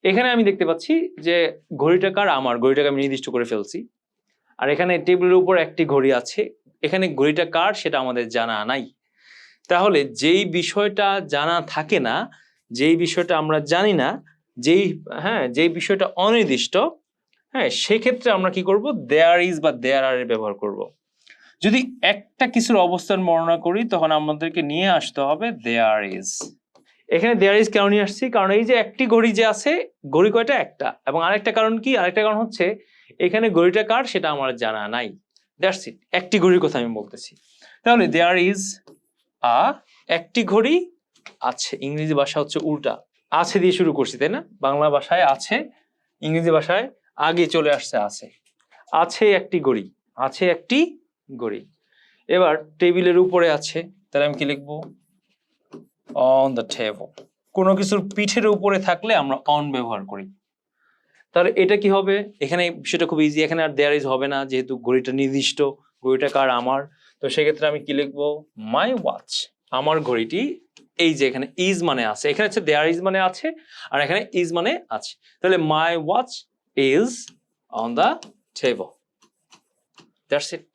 এখানে আমি দেখতে পাচ্ছি যে ঘড়িটা কার, আমার। ঘড়িটাকে আমি নির্দিষ্ট করে ফেলছি। আর এখানে টেবিলের উপর একটি ঘড়ি আছে, এখানে ঘড়িটা কার সেটা আমাদের জানা নাই। তাহলে যেই বিষয়টা জানা থাকে না, যেই বিষয়টা আমরা জানি না, যেই বিষয়টা অনির্দিষ্ট, সেক্ষেত্রে আমরা কি করব, দেয়ার ইজ বা দেয়ার আর এর ব্যবহার করব। যদি একটা কিছুর অবস্থান বর্ণনা করি তখন আমাদেরকে নিয়ে আসতে হবে দেয়ার ইজ। এখানে দেয়ার ইজ কেন নিয়ে আসছি, কারণ এই যে একটি ঘড়ি যে আছে, ঘড়ি কয়টা, একটা। এবং আরেকটা কারণ কি, আরেকটা কারণ হচ্ছে এখানে ঘড়িটা কার সেটা আমার জানা নাই। দ্যাটস ইট, একটি ঘড়ির কথা আমি বলতেছি। তাহলে দেয়ার ইজ আ, একটি ঘড়ি আছে। ইংরেজি ভাষা হচ্ছে উল্টা, আছে দিয়ে শুরু করছি তাই না? বাংলা ভাষায় আছে, ইংরেজি ভাষায় আগে চলে আসছে আছে। আছে একটি ঘড়ি, আছে একটি ঘড়ি। এবার টেবিলের উপরে আছে, তাহলে আমি কি লিখবো, অন দ্য টেবল। কোনো কিছুর পিঠের উপরে থাকলে আমরা অন ব্যবহার করি। তাহলে এটা কি হবে, এখানে বিষয়টা খুব ইজি, এখানে আর দেয়ার ইজ হবে না, যেহেতু ঘড়িটা নির্দিষ্ট, ঘড়িটা কার, আমার। তো সেক্ষেত্রে আমি কি লিখবো, মাই ওয়াচ, আমার ঘড়িটি। এই যে এখানে ইজ মানে আছে, এখানে হচ্ছে দেয়ার ইজ মানে আছে, আর এখানে ইজ মানে আছে। তাহলে my watch is on the table. That's it.